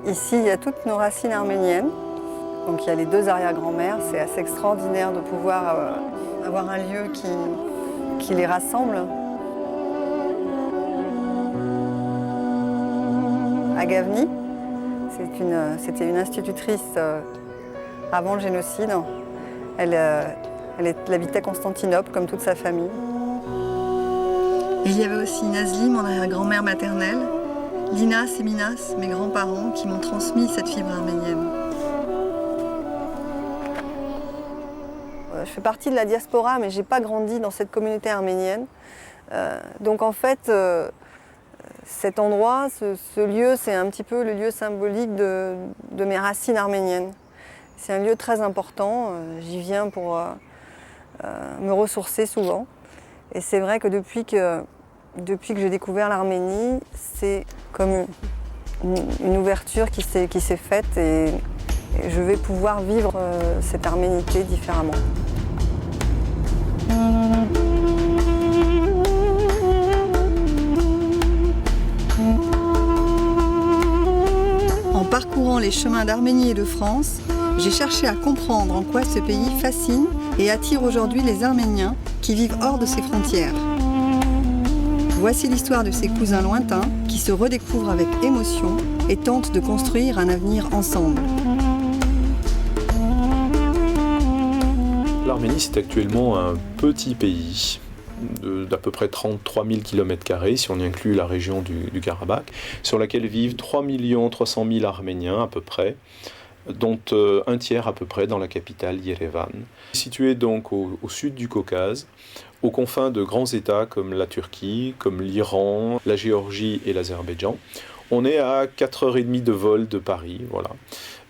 Ici, il y a toutes nos racines arméniennes. Donc il y a les deux arrière-grand-mères. C'est assez extraordinaire de pouvoir avoir un lieu qui les rassemble. Agavni, c'était une institutrice avant le génocide. Elle habitait Constantinople, comme toute sa famille. Et il y avait aussi Nazli, mon arrière-grand-mère maternelle, Linas et Minas, mes grands-parents, qui m'ont transmis cette fibre arménienne. Je fais partie de la diaspora, mais je n'ai pas grandi dans cette communauté arménienne. Donc en fait, cet endroit, ce lieu, c'est un petit peu le lieu symbolique de mes racines arméniennes. C'est un lieu très important, j'y viens pour me ressourcer souvent. Et c'est vrai que depuis que j'ai découvert l'Arménie, c'est comme une ouverture qui s'est faite et je vais pouvoir vivre cette arménité différemment. En parcourant les chemins d'Arménie et de France, j'ai cherché à comprendre en quoi ce pays fascine et attire aujourd'hui les Arméniens qui vivent hors de ses frontières. Voici l'histoire de ces cousins lointains qui se redécouvrent avec émotion et tentent de construire un avenir ensemble. L'Arménie, c'est actuellement un petit pays d'à peu près 33 000 km² si on inclut la région du Karabakh, sur laquelle vivent 3 300 000 Arméniens à peu près, dont un tiers à peu près dans la capitale Yerevan. Situé donc au sud du Caucase, aux confins de grands États comme la Turquie, comme l'Iran, la Géorgie et l'Azerbaïdjan. On est à 4h30 de vol de Paris, voilà.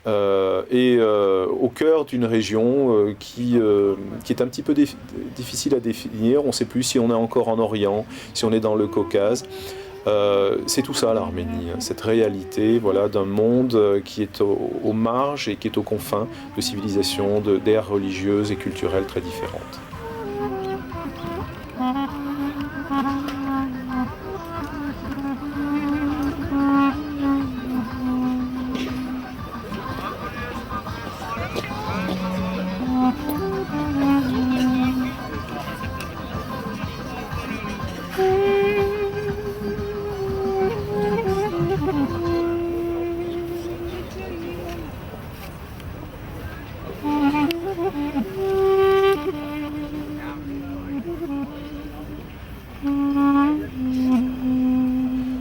Au cœur d'une région qui est un petit peu difficile à définir. On ne sait plus si on est encore en Orient, si on est dans le Caucase. C'est tout ça l'Arménie, cette réalité, voilà, d'un monde qui est aux marges et qui est aux confins de civilisations, d'ères religieuses et culturelles très différentes.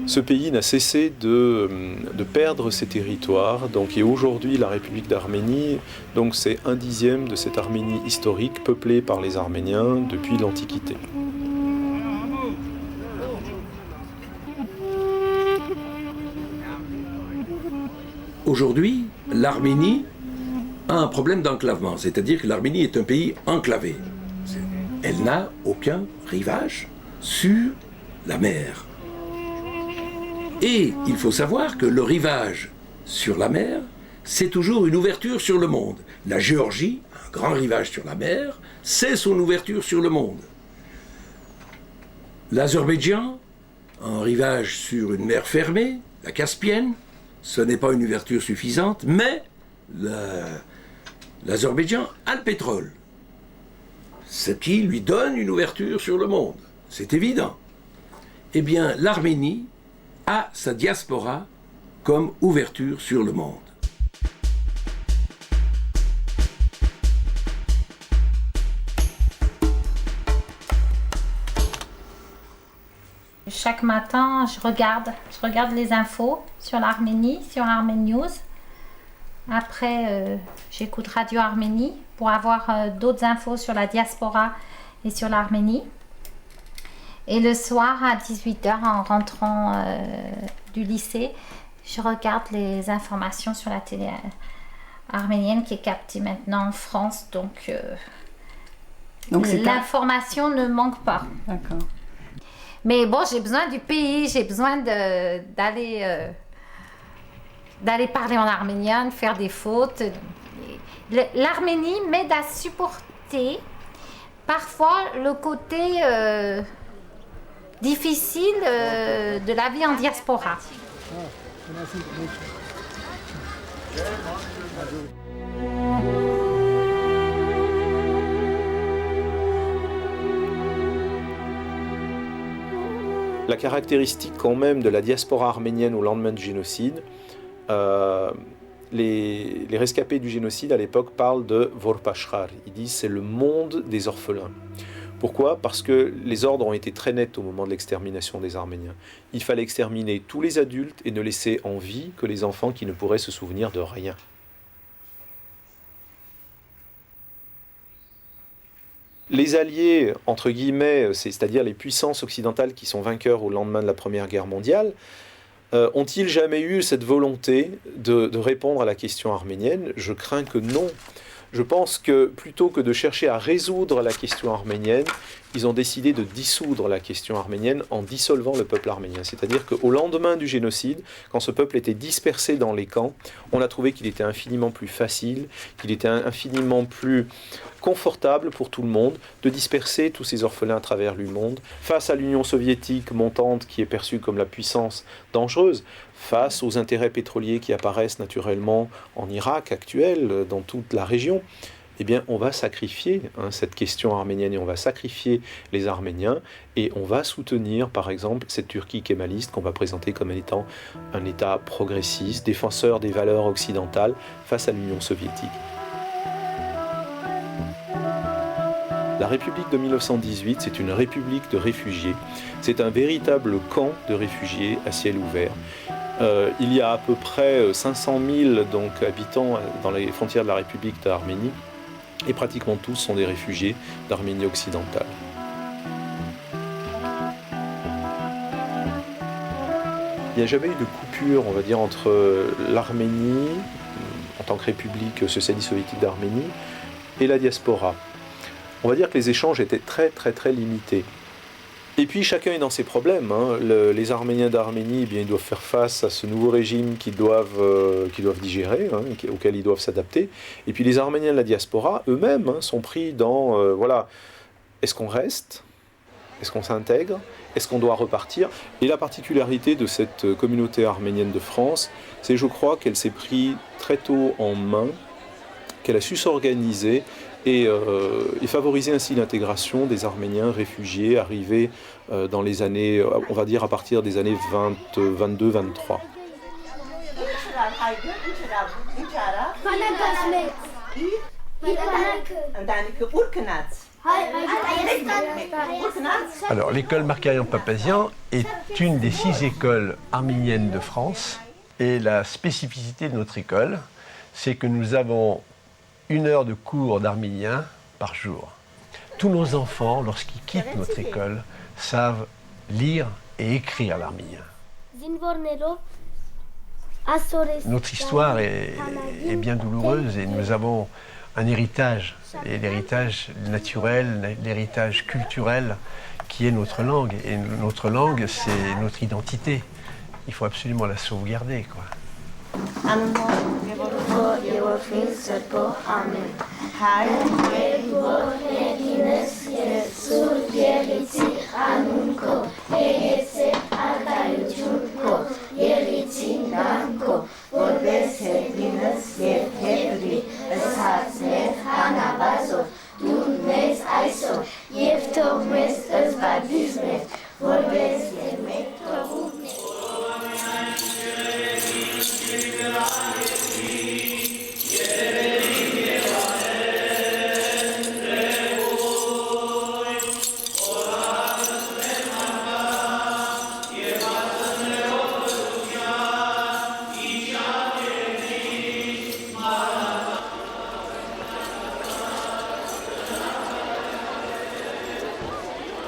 Ce pays n'a cessé de perdre ses territoires, et aujourd'hui la République d'Arménie, c'est 1/10 de cette Arménie historique peuplée par les Arméniens depuis l'Antiquité. Aujourd'hui, l'Arménie a un problème d'enclavement, c'est-à-dire que l'Arménie est un pays enclavé. Elle n'a aucun rivage sur la mer. Et il faut savoir que le rivage sur la mer, c'est toujours une ouverture sur le monde. La Géorgie, un grand rivage sur la mer, c'est son ouverture sur le monde. L'Azerbaïdjan, un rivage sur une mer fermée, la Caspienne, ce n'est pas une ouverture suffisante, mais l'Azerbaïdjan a le pétrole, ce qui lui donne une ouverture sur le monde. C'est évident. Eh bien, l'Arménie a sa diaspora comme ouverture sur le monde. Chaque matin, je regarde les infos sur l'Arménie, sur Armen News. Après, j'écoute Radio Arménie pour avoir d'autres infos sur la diaspora et sur l'Arménie. Et le soir, à 18h, en rentrant du lycée, je regarde les informations sur la télé arménienne qui est captée maintenant en France. Donc l'information ne manque pas. D'accord. Mais bon, j'ai besoin du pays, j'ai besoin d'aller parler en arménien, de faire des fautes. L'Arménie m'aide à supporter parfois le côté difficile de la vie en diaspora. La caractéristique quand même de la diaspora arménienne au lendemain du génocide, les rescapés du génocide à l'époque parlent de Vorpashrar. Ils disent c'est le monde des orphelins. Pourquoi ? Parce que les ordres ont été très nets au moment de l'extermination des Arméniens. Il fallait exterminer tous les adultes et ne laisser en vie que les enfants qui ne pourraient se souvenir de rien. Les alliés, entre guillemets, c'est-à-dire les puissances occidentales qui sont vainqueurs au lendemain de la Première Guerre mondiale, ont-ils jamais eu cette volonté de répondre à la question arménienne ? Je crains que non. Je pense que plutôt que de chercher à résoudre la question arménienne, ils ont décidé de dissoudre la question arménienne en dissolvant le peuple arménien. C'est-à-dire qu'au lendemain du génocide, quand ce peuple était dispersé dans les camps, on a trouvé qu'il était infiniment plus facile, qu'il était infiniment plus confortable pour tout le monde de disperser tous ces orphelins à travers le monde, face à l'Union soviétique montante qui est perçue comme la puissance dangereuse, face aux intérêts pétroliers qui apparaissent naturellement en Irak actuel, dans toute la région. Eh bien, on va sacrifier cette question arménienne et on va sacrifier les Arméniens et on va soutenir, par exemple, cette Turquie kémaliste qu'on va présenter comme étant un État progressiste, défenseur des valeurs occidentales face à l'Union soviétique. La République de 1918, c'est une république de réfugiés. C'est un véritable camp de réfugiés à ciel ouvert. Il y a à peu près 500 000 habitants dans les frontières de la République d'Arménie et pratiquement tous sont des réfugiés d'Arménie occidentale. Il n'y a jamais eu de coupure, on va dire, entre l'Arménie, en tant que république socialiste soviétique d'Arménie, et la diaspora. On va dire que les échanges étaient très limités. Et puis chacun est dans ses problèmes. Les Arméniens d'Arménie, eh bien, ils doivent faire face à ce nouveau régime qu'ils doivent digérer, auquel ils doivent s'adapter. Et puis les Arméniens de la diaspora, eux-mêmes, sont pris dans, est-ce qu'on reste ? Est-ce qu'on s'intègre ? Est-ce qu'on doit repartir ? Et la particularité de cette communauté arménienne de France, c'est, je crois, qu'elle s'est prise très tôt en main, qu'elle a su s'organiser et favoriser ainsi l'intégration des Arméniens réfugiés arrivés dans les années, on va dire à partir des années 22-23. Alors, l'école Markarian-Papazian est une des 6 écoles arméniennes de France. Et la spécificité de notre école, c'est que nous avons 1 heure de cours d'arménien par jour. Tous nos enfants, lorsqu'ils quittent notre école, savent lire et écrire l'arménien. Notre histoire est bien douloureuse et nous avons un héritage, et l'héritage naturel, l'héritage culturel qui est notre langue. Et notre langue, c'est notre identité. Il faut absolument la sauvegarder, quoi.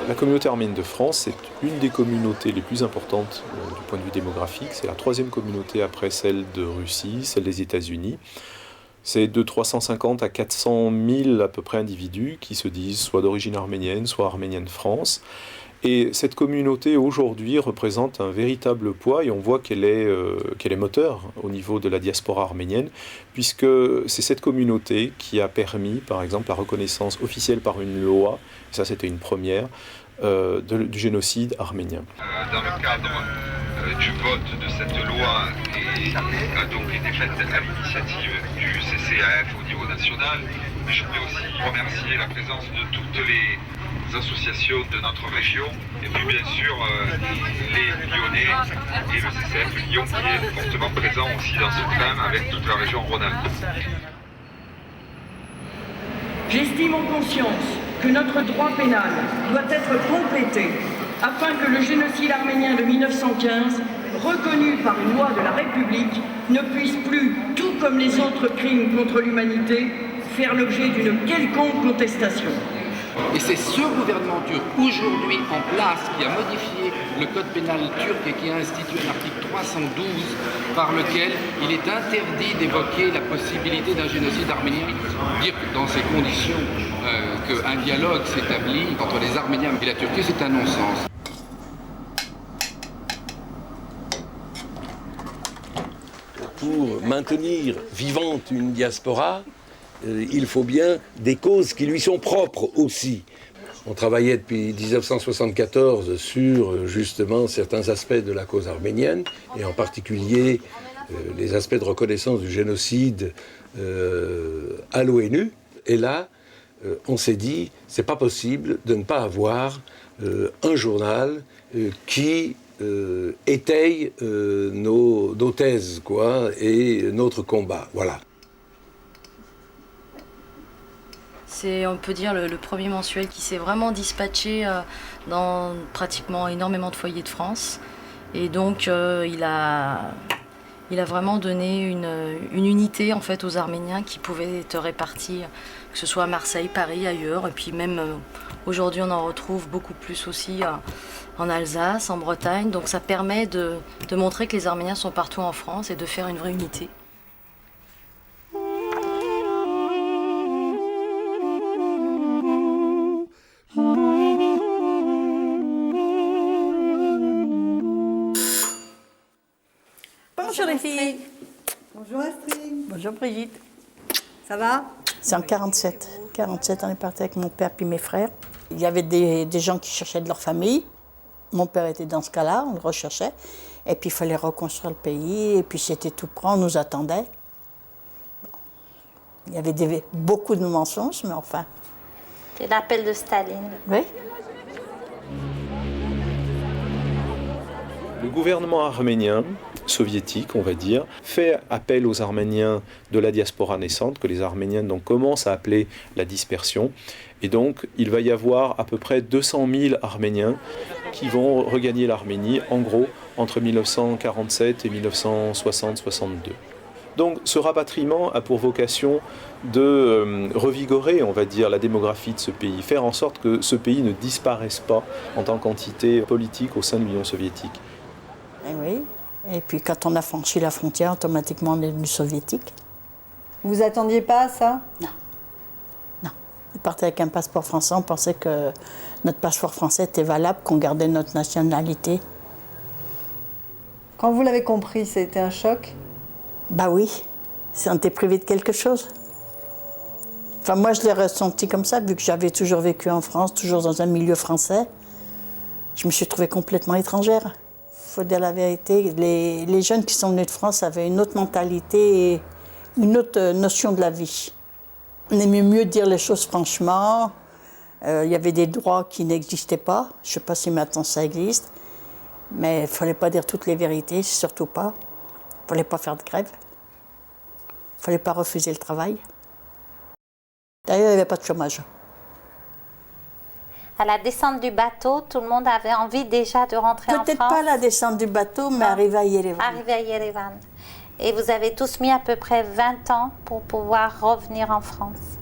La communauté arménienne de France, c'est une des communautés les plus importantes du point de vue démographique. C'est la troisième communauté après celle de Russie, celle des États-Unis. C'est de 350 à 400 000 à peu près individus qui se disent soit d'origine arménienne, soit arménienne France. Et cette communauté aujourd'hui représente un véritable poids et on voit qu'elle est moteur au niveau de la diaspora arménienne, puisque c'est cette communauté qui a permis, par exemple, la reconnaissance officielle par une loi, et ça c'était une première, du génocide arménien. Dans le cadre du vote de cette loi et a donc été faite à l'initiative du CCAF au niveau national, mais je voulais aussi remercier la présence de toutes les associations de notre région et puis bien sûr les Lyonnais et le CCF Lyon qui est fortement présent aussi dans ce thème avec toute la région Rhône-Alpes. J'estime en conscience que notre droit pénal doit être complété afin que le génocide arménien de 1915, reconnu par une loi de la République, ne puisse plus, tout comme les autres crimes contre l'humanité, faire l'objet d'une quelconque contestation. Et c'est ce gouvernement turc, aujourd'hui en place, qui a modifié le code pénal turc et qui a institué un article 312 par lequel il est interdit d'évoquer la possibilité d'un génocide arménien. Dire que dans ces conditions, qu'un dialogue s'établit entre les Arméniens et la Turquie, c'est un non-sens. Pour maintenir vivante une diaspora, il faut bien des causes qui lui sont propres aussi. On travaillait depuis 1974 sur justement certains aspects de la cause arménienne, et en particulier les aspects de reconnaissance du génocide à l'ONU. Et là, on s'est dit, c'est pas possible de ne pas avoir un journal qui étaye nos thèses, quoi, et notre combat. Voilà. C'est, on peut dire, le premier mensuel qui s'est vraiment dispatché dans pratiquement énormément de foyers de France. Et donc, il a vraiment donné une unité en fait, aux Arméniens qui pouvaient être répartis, que ce soit à Marseille, Paris, ailleurs. Et puis même, aujourd'hui, on en retrouve beaucoup plus aussi en Alsace, en Bretagne. Donc ça permet de montrer que les Arméniens sont partout en France et de faire une vraie unité. Bonjour les filles. Bonjour Astrid. Bonjour Brigitte. Ça va? C'est en 47. 47, on est parti avec mon père puis mes frères. Il y avait des gens qui cherchaient de leur famille. Mon père était dans ce cas-là, on le recherchait. Et puis il fallait reconstruire le pays. Et puis c'était tout prêt, on nous attendait. Bon. Il y avait beaucoup de mensonges, mais enfin. C'est l'appel de Staline. Oui. Le gouvernement arménien, soviétique on va dire, fait appel aux Arméniens de la diaspora naissante, que les Arméniens donc commencent à appeler la dispersion. Et donc il va y avoir à peu près 200 000 Arméniens qui vont regagner l'Arménie, en gros, entre 1947 et 1960-62. Donc ce rapatriement a pour vocation de revigorer, on va dire, la démographie de ce pays, faire en sorte que ce pays ne disparaisse pas en tant qu'entité politique au sein de l'Union soviétique. Et oui. Et puis quand on a franchi la frontière, automatiquement on est devenu soviétique. Vous attendiez pas à ça? Non. Non. On partait avec un passeport français, on pensait que notre passeport français était valable, qu'on gardait notre nationalité. Quand vous l'avez compris, ça a été un choc? Bah oui, on était privé de quelque chose. Enfin moi je l'ai ressenti comme ça, vu que j'avais toujours vécu en France, toujours dans un milieu français. Je me suis trouvée complètement étrangère. Il faut dire la vérité, les jeunes qui sont venus de France avaient une autre mentalité et une autre notion de la vie. On aimait mieux dire les choses franchement. Il y avait des droits qui n'existaient pas. Je ne sais pas si maintenant ça existe. Mais il ne fallait pas dire toutes les vérités, surtout pas. Il ne fallait pas faire de grève. Il ne fallait pas refuser le travail. D'ailleurs, il n'y avait pas de chômage. À la descente du bateau, tout le monde avait envie déjà de rentrer en France. Peut-être pas la descente du bateau, mais arriver à Yerevan. Arriver à Yerevan. Et vous avez tous mis à peu près 20 ans pour pouvoir revenir en France.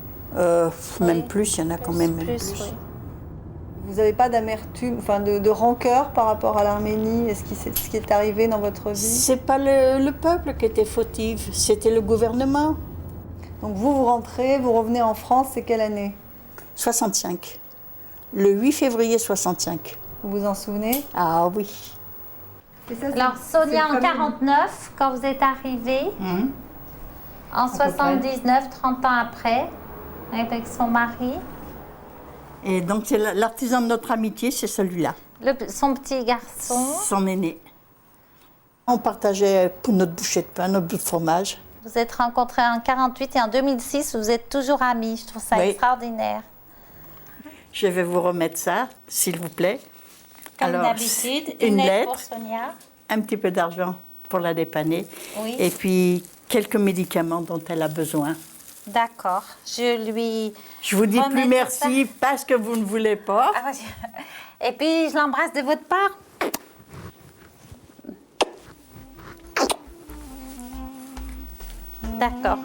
Même plus, il y en a quand même plus. plus. Oui. Vous n'avez pas d'amertume, enfin de rancœur par rapport à l'Arménie? Est-ce ce qui est arrivé dans votre vie? C'est pas le peuple qui était fautif, c'était le gouvernement. Donc vous rentrez, vous revenez en France, c'est quelle année? 65. Le 8 février 65. Vous vous en souvenez? Ah oui. Alors Sonia en 49, quand vous êtes arrivée, en 79, 30 ans après, avec son mari. Et donc c'est l'artisan de notre amitié, c'est celui-là. Son petit garçon. Son aîné. On partageait pour notre bouchée de pain, notre bout de fromage. Vous êtes rencontrés en 48 et en 2006, vous êtes toujours amis. Je trouve ça extraordinaire. Je vais vous remettre ça, s'il vous plaît. Comme d'habitude, une lettre pour Sonia. Un petit peu d'argent pour la dépanner. Oui. Et puis quelques médicaments dont elle a besoin. D'accord. Je vous dis plus merci parce que vous ne voulez pas. Et puis je l'embrasse de votre part. D'accord.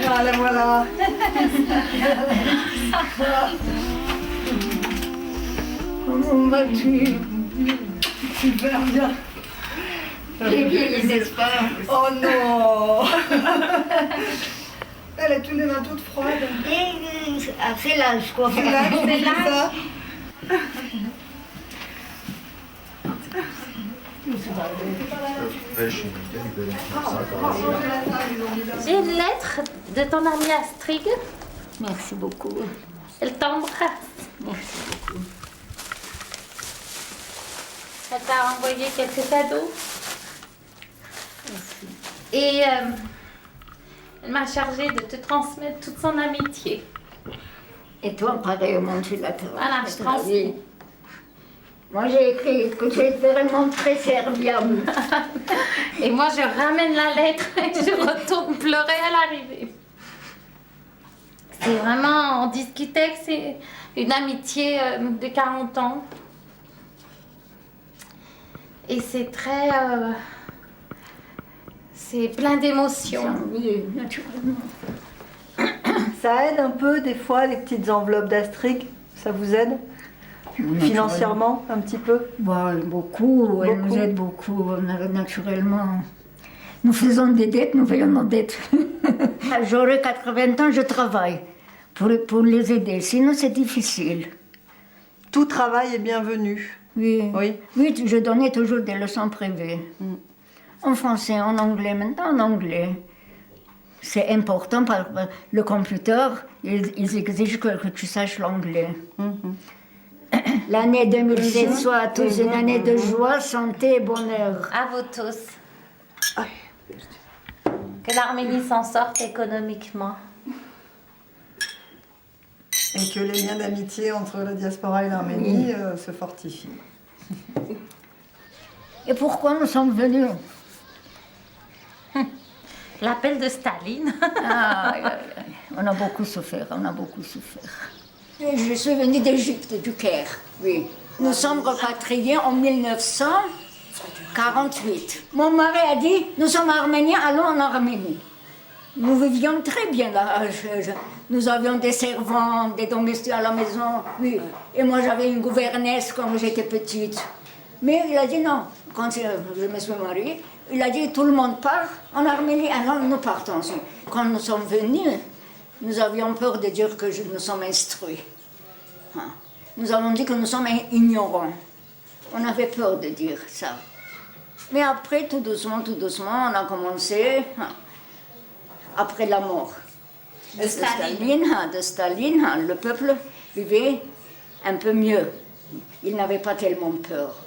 Voilà, voilà. Comment vas-tu? Super bien. Les vieilles, n'est-ce pas? Oh non. Elle est toute froide. C'est l'âge, quoi. C'est l'âge. J'ai une lettre de ton amie Astrid. Merci beaucoup. Elle t'embrasse. Merci beaucoup. Elle t'a envoyé quelques cadeaux. Merci. Et elle m'a chargée de te transmettre toute son amitié. Et toi, pareillement, tu l'as transmis. Voilà, je transmets. Moi, j'ai écrit que tu étais vraiment très serviable. Et moi, je ramène la lettre et je retourne pleurer à l'arrivée. C'est vraiment, on discutait que c'est une amitié de 40 ans. Et c'est très... c'est plein d'émotions. Oui, naturellement. Ça aide un peu, des fois, les petites enveloppes d'Astrid? Ça vous aide? Financièrement, un petit peu? Bon, beaucoup, elle nous aide beaucoup, naturellement. Nous faisons des dettes, nous payons nos dettes. J'aurai 80 ans, je travaille pour les aider, sinon c'est difficile. Tout travail est bienvenu. Oui, je donnais toujours des leçons privées. En français, en anglais, maintenant en anglais. C'est important, par le computer, ils exigent que tu saches l'anglais. L'année 2007 soit à tous une année de joie, santé et bonheur. À vous tous. Que l'Arménie s'en sorte économiquement. Et que les liens d'amitié entre la diaspora et l'Arménie se fortifient. Et pourquoi nous sommes venus? L'appel de Staline. On a beaucoup souffert, Je suis venue d'Égypte, du Caire, oui. Nous sommes repatriés en 1948. Mon mari a dit, nous sommes arméniens, allons en Arménie. Nous vivions très bien là. Nous avions des servantes, des domestiques à la maison, oui. Et moi j'avais une gouvernesse quand j'étais petite. Mais il a dit non, quand je me suis mariée, il a dit tout le monde part en Arménie, alors nous partons aussi. Quand nous sommes venus, nous avions peur de dire que nous sommes instruits. Nous avons dit que nous sommes ignorants. On avait peur de dire ça. Mais après, tout doucement, on a commencé, après la mort de Staline, le peuple vivait un peu mieux. Il n'avait pas tellement peur.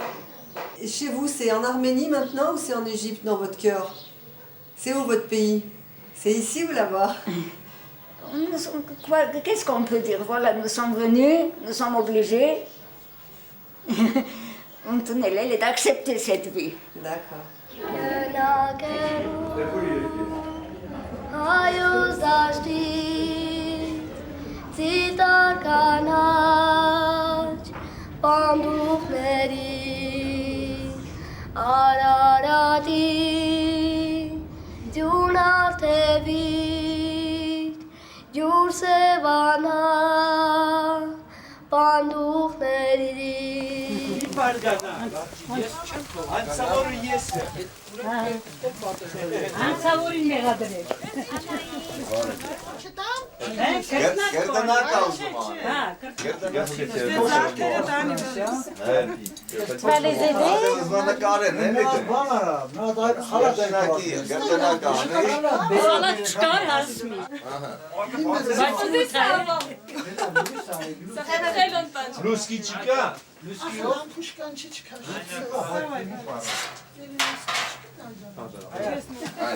Et chez vous, c'est en Arménie maintenant ou c'est en Égypte dans votre cœur? C'est où votre pays? C'est ici ou là-bas? Qu'est-ce qu'on peut dire? Voilà, nous sommes venus, nous sommes obligés. On tenait l'aile d'accepter cette vie. D'accord. Tu vas les aider?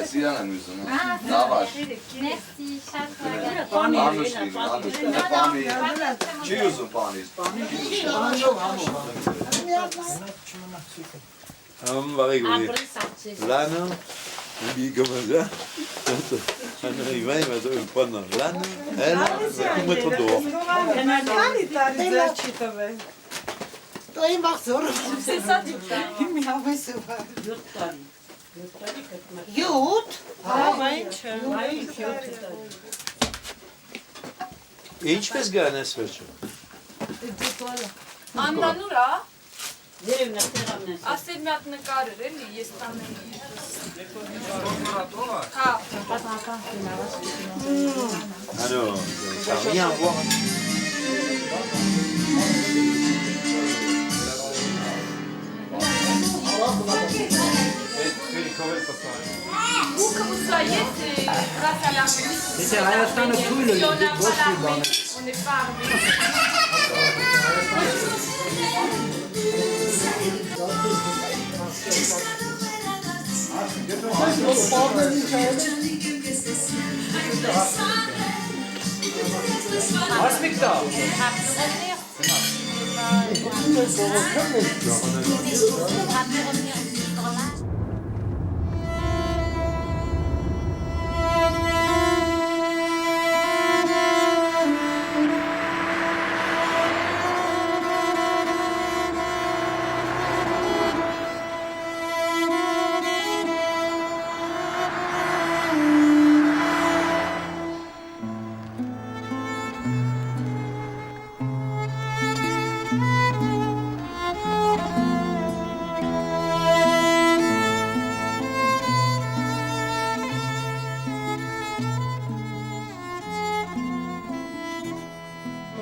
C'est à la maison. Merci, On va rigoler. L'âne, il dit comme ça. En arrivant, il va se prendre l'âne, elle va tout mettre dehors. C'est ça, tu Hiç bezgane sveče. Անանուրա ասել մի հատ նկարեր էլի ես տանեմ հա Alors, ça n'a rien à voir. Où que vous soyez, c'est grâce à l'Arménie. Si on n'a pas l'Arménie, on n'est pas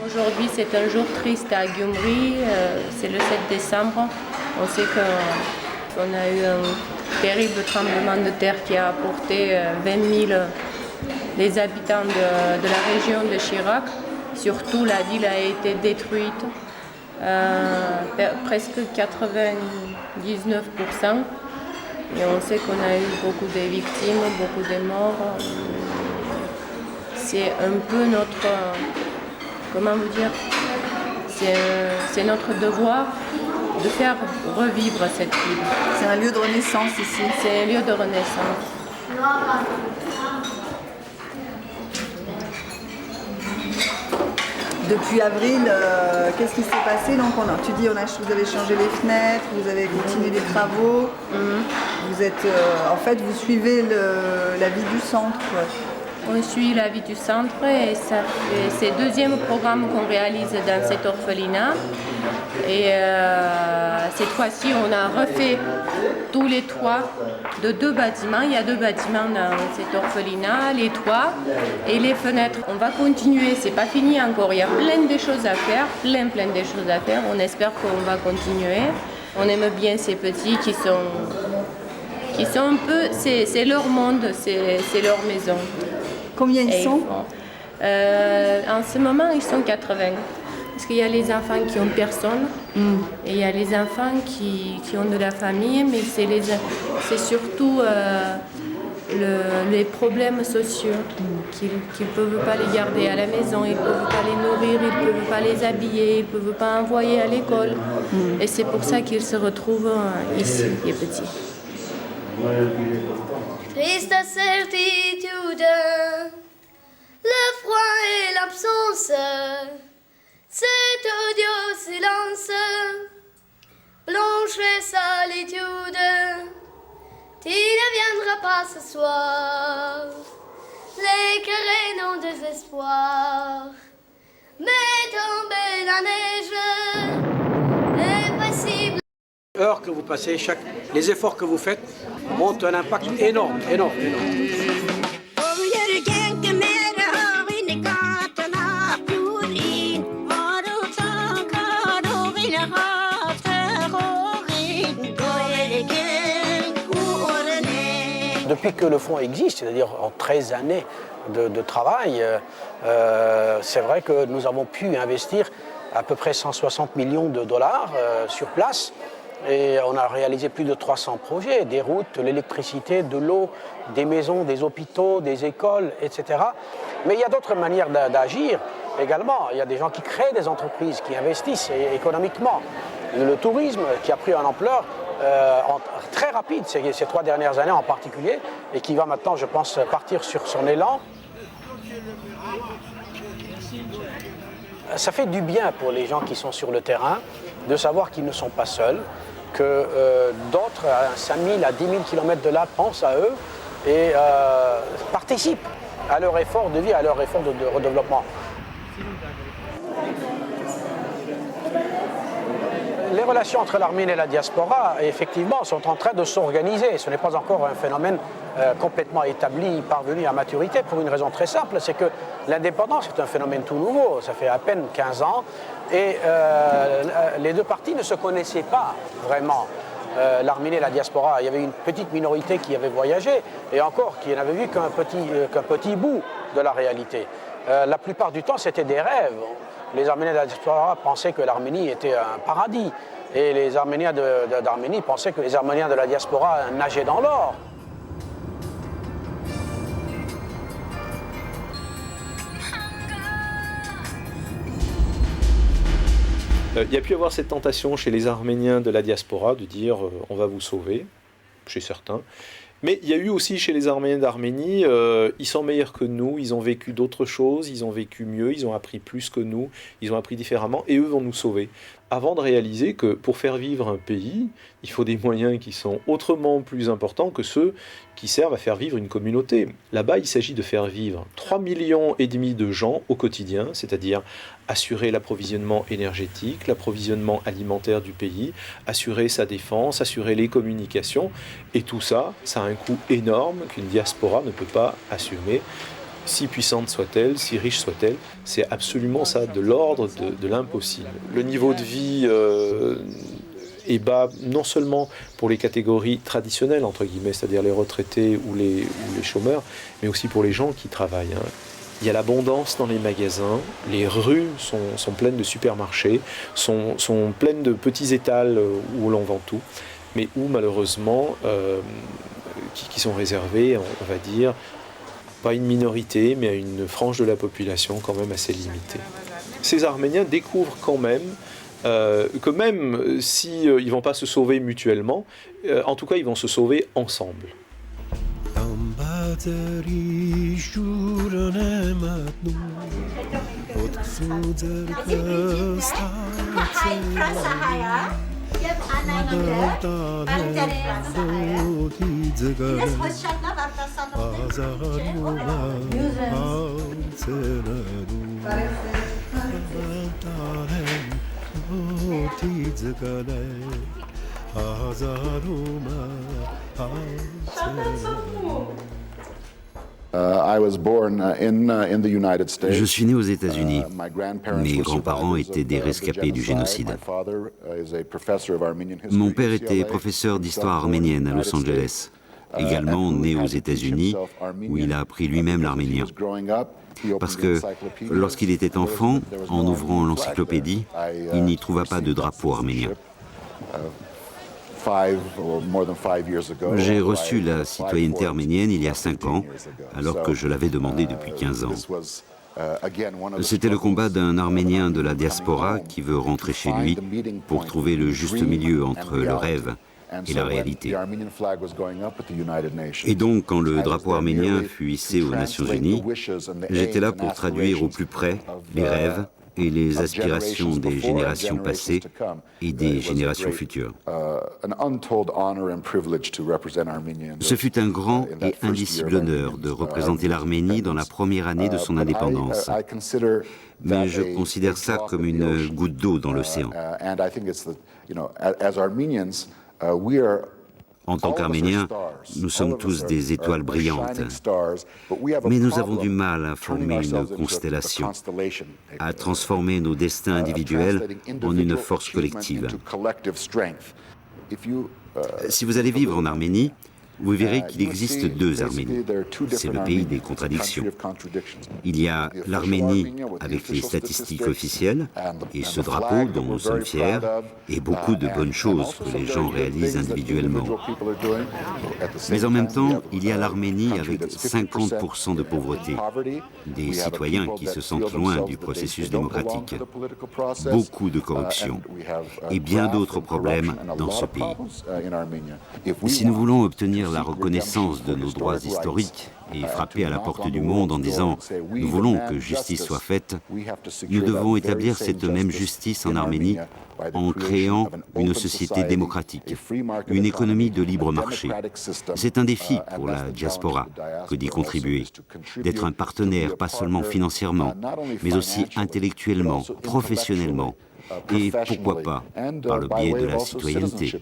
Aujourd'hui, c'est un jour triste à Gyumri, c'est le 7 décembre. On sait qu'on a eu un terrible tremblement de terre qui a apporté 20 000 des habitants de la région de Chirac. Surtout, la ville a été détruite, presque 99%. Et on sait qu'on a eu beaucoup de victimes, beaucoup de morts. C'est un peu notre... Comment vous dire? C'est notre devoir de faire revivre cette ville. C'est un lieu de renaissance ici. C'est un lieu de renaissance. Depuis avril, qu'est-ce qui s'est passé? Donc, tu dis vous avez changé les fenêtres, vous avez continué les travaux. Vous êtes, en fait, vous suivez la vie du centre. On suit la vie du centre et c'est le deuxième programme qu'on réalise dans cet orphelinat. Et cette fois-ci, on a refait tous les toits de 2 bâtiments. Il y a 2 bâtiments dans cet orphelinat, les toits et les fenêtres. On va continuer, c'est pas fini encore. Il y a plein de choses à faire, plein de choses à faire. On espère qu'on va continuer. On aime bien ces petits qui sont un peu, c'est leur monde, c'est leur maison. Combien ils sont? En ce moment, ils sont 80. Parce qu'il y a les enfants qui ont personne et il y a les enfants qui ont de la famille, mais c'est surtout les problèmes sociaux, qu'ils ne peuvent pas les garder à la maison, ils ne peuvent pas les nourrir, ils ne peuvent pas les habiller, ils ne peuvent pas envoyer à l'école. Et c'est pour ça qu'ils se retrouvent ici, les petits. Triste certitude, le froid et l'absence, cet odieux silence, blanche solitude, tu ne viendras pas ce soir, les cœurs non désespoir, mais tomber la neige, impossible. Heures que vous passez, les efforts que vous faites ont un impact énorme. Depuis que le fonds existe, c'est-à-dire en 13 années de travail, c'est vrai que nous avons pu investir à peu près 160 millions de dollars sur place. Et on a réalisé plus de 300 projets, des routes, l'électricité, de l'eau, des maisons, des hôpitaux, des écoles, etc. Mais il y a d'autres manières d'agir également. Il y a des gens qui créent des entreprises, qui investissent économiquement. Le tourisme qui a pris une ampleur très rapide ces 3 dernières années en particulier et qui va maintenant, je pense, partir sur son élan. Ça fait du bien pour les gens qui sont sur le terrain de savoir qu'ils ne sont pas seuls, que d'autres à 5 000 à 10 000 km de là pensent à eux et participent à leur effort de vie, à leur effort de redéveloppement. Les relations entre l'Arménie et la diaspora, effectivement, sont en train de s'organiser. Ce n'est pas encore un phénomène complètement établi, parvenu à maturité, pour une raison très simple, c'est que l'indépendance est un phénomène tout nouveau. Ça fait à peine 15 ans et les deux parties ne se connaissaient pas vraiment. L'Arménie et la diaspora, il y avait une petite minorité qui avait voyagé et encore qui n'avait vu qu'un petit bout de la réalité. La plupart du temps, c'était des rêves. Les Arméniens de la diaspora pensaient que l'Arménie était un paradis et les Arméniens d'Arménie pensaient que les Arméniens de la diaspora nageaient dans l'or. Il y a pu y avoir cette tentation chez les Arméniens de la diaspora de dire on va vous sauver, chez certains. Mais il y a eu aussi chez les Arméniens d'Arménie, ils sont meilleurs que nous, ils ont vécu d'autres choses, ils ont vécu mieux, ils ont appris plus que nous, ils ont appris différemment et eux vont nous sauver. Avant de réaliser que pour faire vivre un pays, il faut des moyens qui sont autrement plus importants que ceux qui servent à faire vivre une communauté. Là-bas, il s'agit de faire vivre 3,5 millions de gens au quotidien, c'est-à-dire assurer l'approvisionnement énergétique, l'approvisionnement alimentaire du pays, assurer sa défense, assurer les communications. Et tout ça, ça a un coût énorme qu'une diaspora ne peut pas assumer. Si puissante soit-elle, si riche soit-elle, c'est absolument ça, de l'ordre de l'impossible. Le niveau de vie est bas, non seulement pour les catégories traditionnelles, entre guillemets, c'est-à-dire les retraités ou les chômeurs, mais aussi pour les gens qui travaillent. Il y a l'abondance dans les magasins, les rues sont pleines de supermarchés, sont pleines de petits étals où l'on vend tout, mais où malheureusement, qui sont réservés, on va dire, pas une minorité, mais à une frange de la population quand même assez limitée. Ces Arméniens découvrent quand même que même si ils ne vont pas se sauver mutuellement, en tout cas ils vont se sauver ensemble. Je suis né aux États-Unis. Mes grands-parents étaient des rescapés du génocide. Mon père était professeur d'histoire arménienne à Los Angeles, également né aux États-Unis, où il a appris lui-même l'arménien. Parce que lorsqu'il était enfant, en ouvrant l'encyclopédie, il n'y trouva pas de drapeau arménien. J'ai reçu la citoyenneté arménienne il y a 5 ans, alors que je l'avais demandé depuis 15 ans. C'était le combat d'un Arménien de la diaspora qui veut rentrer chez lui pour trouver le juste milieu entre le rêve et la réalité. Et donc, quand le drapeau arménien fut hissé aux Nations Unies, j'étais là pour traduire au plus près les rêves et les aspirations des générations passées et des générations futures. Ce fut un grand et indicible honneur de représenter l'Arménie dans la première année de son indépendance. Mais je considère ça comme une goutte d'eau dans l'océan. En tant qu'Arméniens, nous sommes tous des étoiles brillantes, mais nous avons du mal à former une constellation, à transformer nos destins individuels en une force collective. Si vous allez vivre en Arménie, vous verrez qu'il existe 2 Arménies. C'est le pays des contradictions. Il y a l'Arménie avec les statistiques officielles et ce drapeau dont nous sommes fiers et beaucoup de bonnes choses que les gens réalisent individuellement. Mais en même temps, il y a l'Arménie avec 50% de pauvreté, des citoyens qui se sentent loin du processus démocratique, beaucoup de corruption et bien d'autres problèmes dans ce pays. Si nous voulons obtenir la reconnaissance de nos droits historiques et frapper à la porte du monde en disant « nous voulons que justice soit faite », nous devons établir cette même justice en Arménie en créant une société démocratique, une économie de libre marché. C'est un défi pour la diaspora que d'y contribuer, d'être un partenaire pas seulement financièrement, mais aussi intellectuellement, professionnellement et pourquoi pas par le biais de la citoyenneté.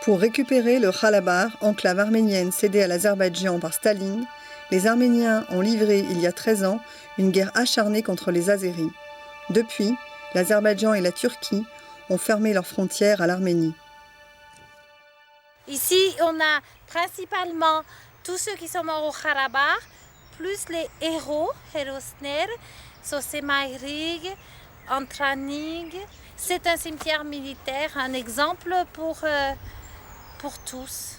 Pour récupérer le Khalabar, enclave arménienne cédée à l'Azerbaïdjan par Staline, les Arméniens ont livré il y a 13 ans une guerre acharnée contre les Azéris. Depuis, l'Azerbaïdjan et la Turquie ont fermé leurs frontières à l'Arménie. Ici, on a principalement tous ceux qui sont morts au Khalabar, plus les héros, Hérosner, Sosemairig, Antranig. C'est un cimetière militaire, un exemple pour tous.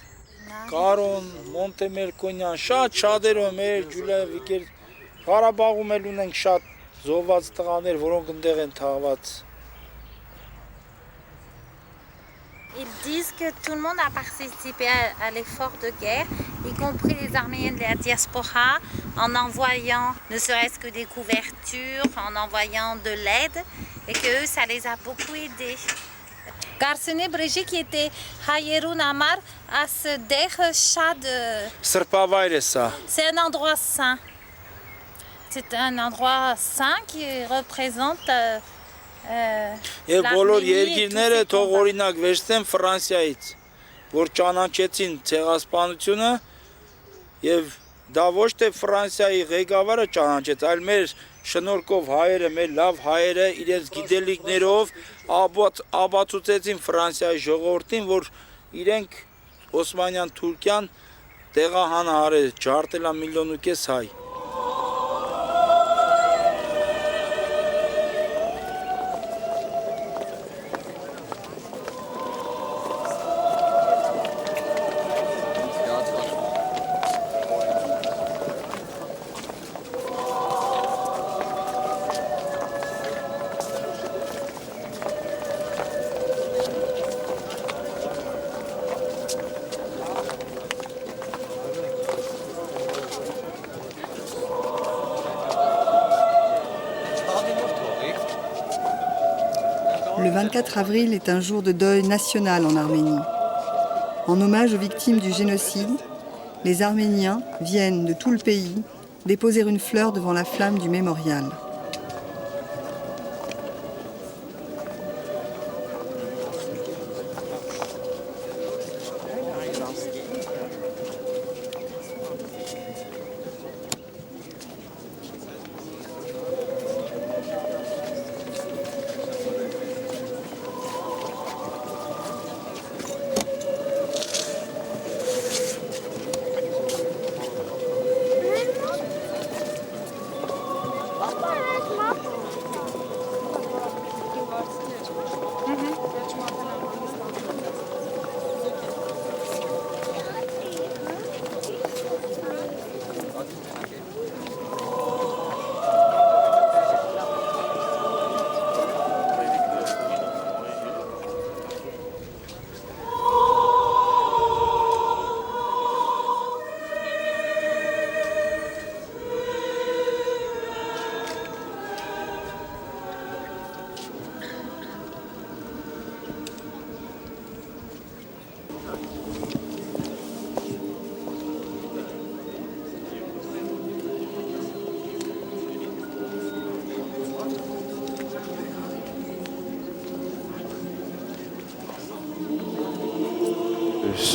Կարոն, Մոնտեմերկոնյան, շատեր մեր ջուլավիկեր Ղարաբաղում էլ ունենք շատ զոհված տղաներ, որոնք ընդեղ են թաղված։ Ils disent que tout le monde a participé à l'effort de guerre, y compris les Arméniens de la diaspora, en envoyant ne serait-ce que des couvertures, en envoyant de l'aide, et que eux, ça les a beaucoup aidés. Garsene Brejik qui était Hayerun Amar à ce Shad. C'est un endroit saint. C'est un endroit saint qui représente Եվ բոլոր երկիրները թող օրինակ վերցնեն Ֆրանսիայից, որ ճանաչեցին ցեղասպանությունը եւ դա ոչ թե Ֆրանսիայի ղեկավարը ճանաչեց, այլ մեր շնորհքով հայերը, մեր լավ հայերը իրենց գիտելիքներով ապացուցեցին Ֆրանսիայի ժողովրդին, որ իրենք Օսմանյան Թուրքիան տեղահանար է, ջարդել է 1,5 միլիոն հայ։ Le 24 avril est un jour de deuil national en Arménie. En hommage aux victimes du génocide, les Arméniens viennent de tout le pays déposer une fleur devant la flamme du mémorial.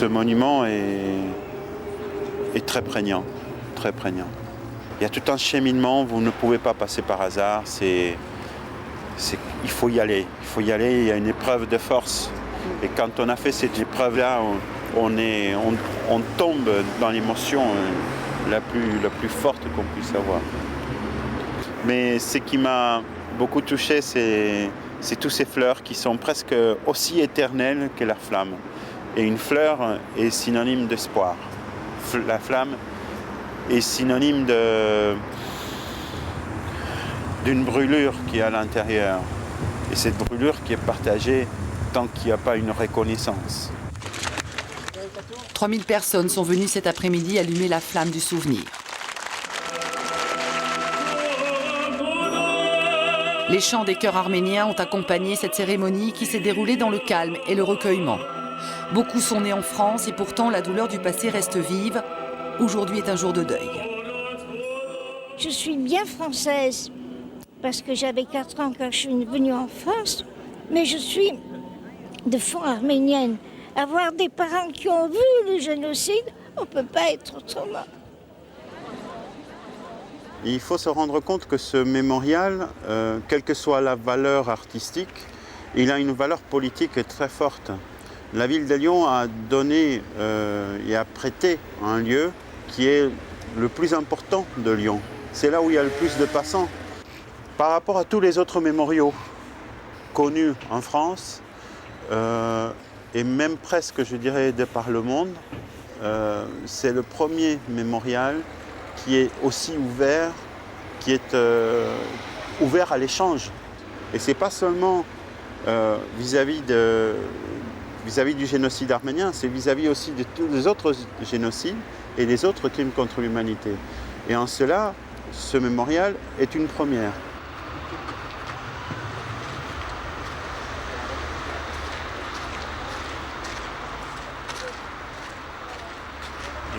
ce monument est très prégnant, très prégnant. Il y a tout un cheminement, vous ne pouvez pas passer par hasard, il faut y aller, il y a une épreuve de force. Et quand on a fait cette épreuve-là, on tombe dans l'émotion la plus forte qu'on puisse avoir. Mais ce qui m'a beaucoup touché, c'est tous ces fleurs qui sont presque aussi éternelles que la flamme. Et une fleur est synonyme d'espoir. La flamme est synonyme d'une brûlure qui est à l'intérieur. Et cette brûlure qui est partagée tant qu'il n'y a pas une reconnaissance. 3000 personnes sont venues cet après-midi allumer la flamme du souvenir. Les chants des chœurs arméniens ont accompagné cette cérémonie qui s'est déroulée dans le calme et le recueillement. Beaucoup sont nés en France et pourtant la douleur du passé reste vive. Aujourd'hui est un jour de deuil. Je suis bien française parce que j'avais 4 ans quand je suis venue en France, mais je suis de fond arménienne. Avoir des parents qui ont vu le génocide, on ne peut pas être autrement. Il faut se rendre compte que ce mémorial, quelle que soit la valeur artistique, il a une valeur politique très forte. La ville de Lyon a donné et a prêté un lieu qui est le plus important de Lyon. C'est là où il y a le plus de passants. Par rapport à tous les autres mémoriaux connus en France, et même presque, je dirais, de par le monde, c'est le premier mémorial qui est aussi ouvert, qui est ouvert à l'échange. Et ce n'est pas seulement vis-à-vis du génocide arménien, c'est vis-à-vis aussi de tous les autres génocides et des autres crimes contre l'humanité. Et en cela, ce mémorial est une première.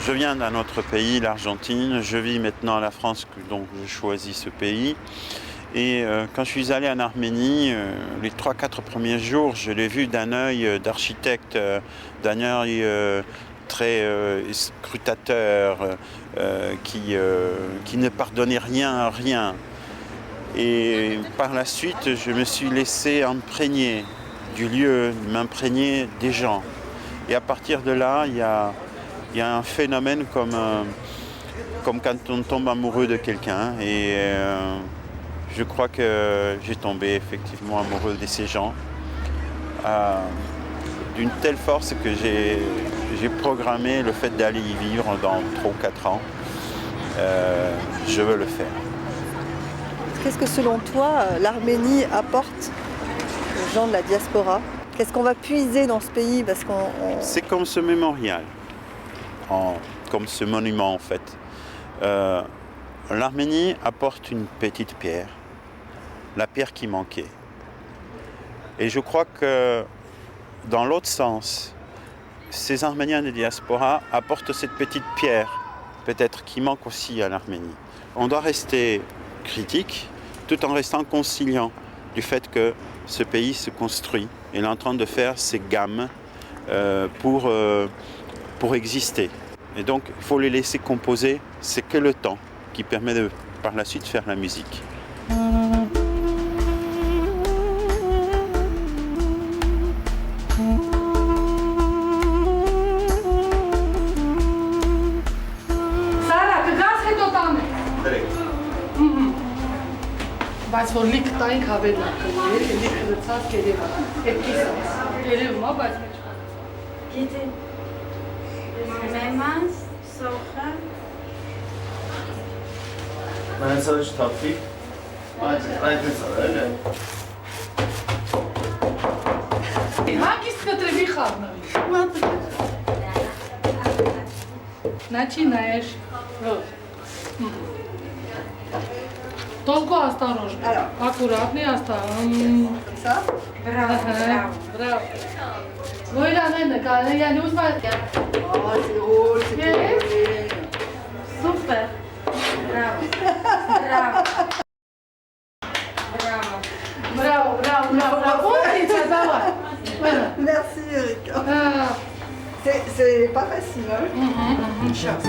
Je viens d'un autre pays, l'Argentine. Je vis maintenant à la France, donc je choisis ce pays. Et quand je suis allé en Arménie, les 3-4 premiers jours, je l'ai vu d'un œil d'architecte, d'un œil très scrutateur, qui ne pardonnait rien à rien. Et par la suite, je me suis laissé imprégner du lieu, m'imprégner des gens. Et à partir de là, il y a un phénomène comme quand on tombe amoureux de quelqu'un. Et je crois que j'ai tombé effectivement amoureux de ces gens d'une telle force que j'ai programmé le fait d'aller y vivre dans 3 ou 4 ans. Je veux le faire. Qu'est-ce que selon toi l'Arménie apporte aux gens de la diaspora? Qu'est-ce qu'on va puiser dans ce pays? Parce c'est comme ce mémorial. Comme ce monument en fait. L'Arménie apporte une petite pierre, la pierre qui manquait. Et je crois que dans l'autre sens, ces Arméniens de diaspora apportent cette petite pierre, peut-être qui manque aussi à l'Arménie. On doit rester critique tout en restant conciliant du fait que ce pays se construit. Il est en train de faire ses gammes pour exister. Et donc, il faut les laisser composer. C'est que le temps qui permet de, par la suite, faire la musique. Բայց որ լիք տայինք հավելա կլի, լիք լծած կերևա, հետքիս կերևում, բայց մեջ գիտի, մեմանց, սոխը Mənə çalış tapdik, այդ մեծ արել է Հագիստ կտրևի խարնավի Начинаешь Только осторожно. Аккуратно и осторожно. Браво, браво. Браво. Ну и ладно, я не успела. Супер. Браво. Браво. Браво. Браво, браво, браво. Умница, давай. Merci Erika. C'est pas facile, hein? Une chance.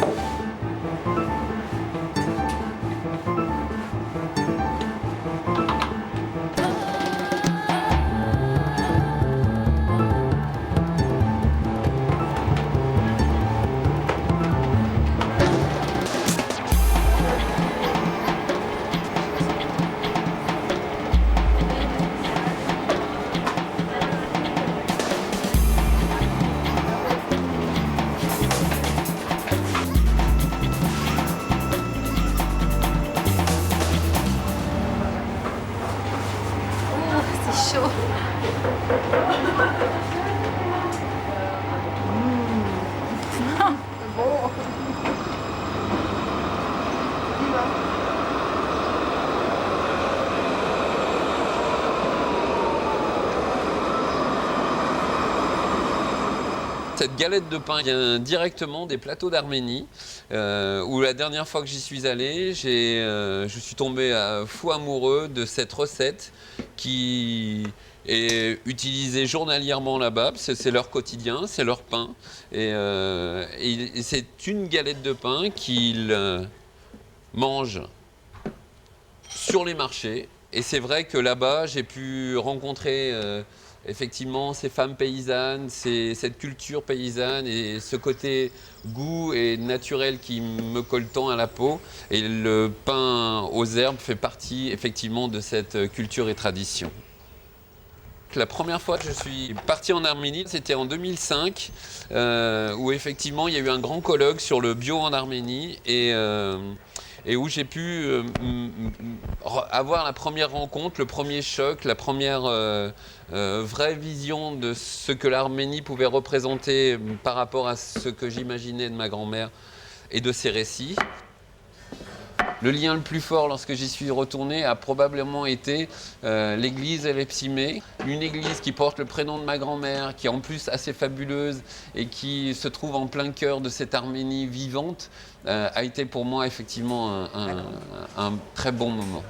Cette galette de pain vient directement des plateaux d'Arménie, où la dernière fois que j'y suis allé, je suis tombé fou amoureux de cette recette qui est utilisée journalièrement là-bas. C'est leur quotidien, c'est leur pain. Et c'est une galette de pain qu'ils mangent sur les marchés. Et c'est vrai que là-bas, j'ai pu rencontrer effectivement ces femmes paysannes, cette culture paysanne et ce côté goût et naturel qui me colle tant à la peau. Et le pain aux herbes fait partie effectivement de cette culture et tradition. La première fois que je suis parti en Arménie, c'était en 2005, où effectivement il y a eu un grand colloque sur le bio en Arménie et où j'ai pu avoir la première rencontre, le premier choc, la première vraie vision de ce que l'Arménie pouvait représenter par rapport à ce que j'imaginais de ma grand-mère et de ses récits. Le lien le plus fort lorsque j'y suis retourné a probablement été l'église Elepsimé, une église qui porte le prénom de ma grand-mère, qui est en plus assez fabuleuse et qui se trouve en plein cœur de cette Arménie vivante, a été pour moi effectivement un très bon moment.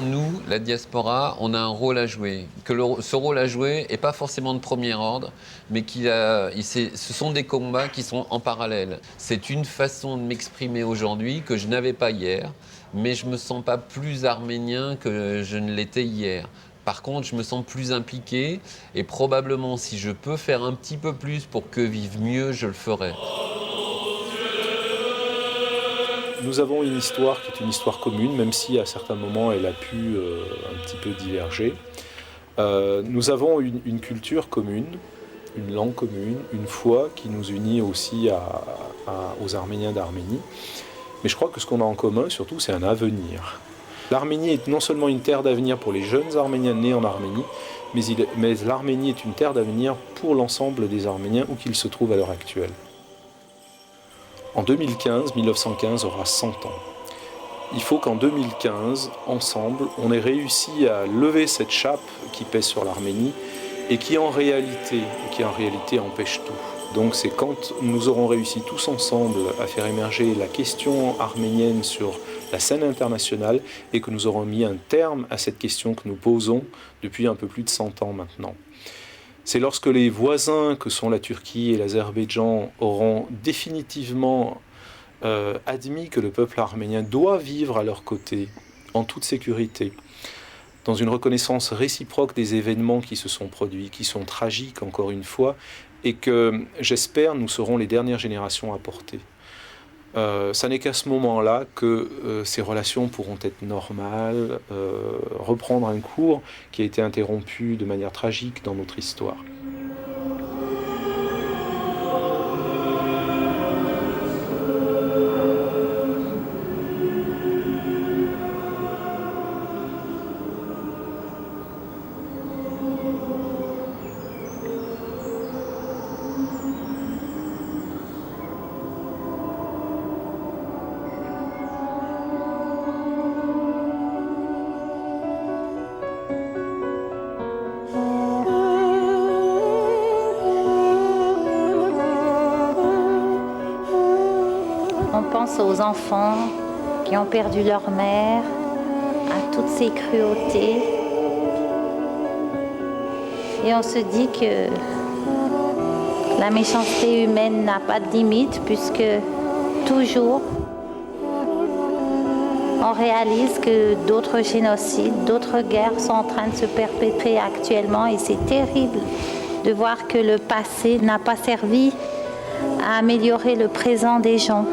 Nous, la diaspora, on a un rôle à jouer. Ce rôle à jouer n'est pas forcément de premier ordre, mais ce sont des combats qui sont en parallèle. C'est une façon de m'exprimer aujourd'hui que je n'avais pas hier, mais je ne me sens pas plus arménien que je ne l'étais hier. Par contre, je me sens plus impliqué et probablement, si je peux faire un petit peu plus pour qu'eux vivent mieux, je le ferai. Nous avons une histoire qui est une histoire commune, même si à certains moments elle a pu un petit peu diverger. Nous avons une culture commune, une langue commune, une foi qui nous unit aussi aux Arméniens d'Arménie. Mais je crois que ce qu'on a en commun, surtout, c'est un avenir. L'Arménie est non seulement une terre d'avenir pour les jeunes Arméniens nés en Arménie, mais l'Arménie est une terre d'avenir pour l'ensemble des Arméniens où qu'ils se trouvent à l'heure actuelle. En 1915 aura 100 ans. Il faut qu'en 2015, ensemble, on ait réussi à lever cette chape qui pèse sur l'Arménie et qui en réalité empêche tout. Donc c'est quand nous aurons réussi tous ensemble à faire émerger la question arménienne sur la scène internationale et que nous aurons mis un terme à cette question que nous posons depuis un peu plus de 100 ans maintenant. C'est lorsque les voisins que sont la Turquie et l'Azerbaïdjan auront définitivement admis que le peuple arménien doit vivre à leur côté, en toute sécurité, dans une reconnaissance réciproque des événements qui se sont produits, qui sont tragiques encore une fois, et que, j'espère, nous serons les dernières générations à porter. Ça n'est qu'à ce moment-là que ces relations pourront être normales, reprendre un cours qui a été interrompu de manière tragique dans notre histoire. Aux enfants qui ont perdu leur mère, à toutes ces cruautés. Et on se dit que La méchanceté humaine n'a pas de limite puisque toujours on réalise que d'autres génocides, d'autres guerres sont en train de se perpétrer actuellement et c'est terrible de voir que le passé n'a pas servi à améliorer le présent des gens.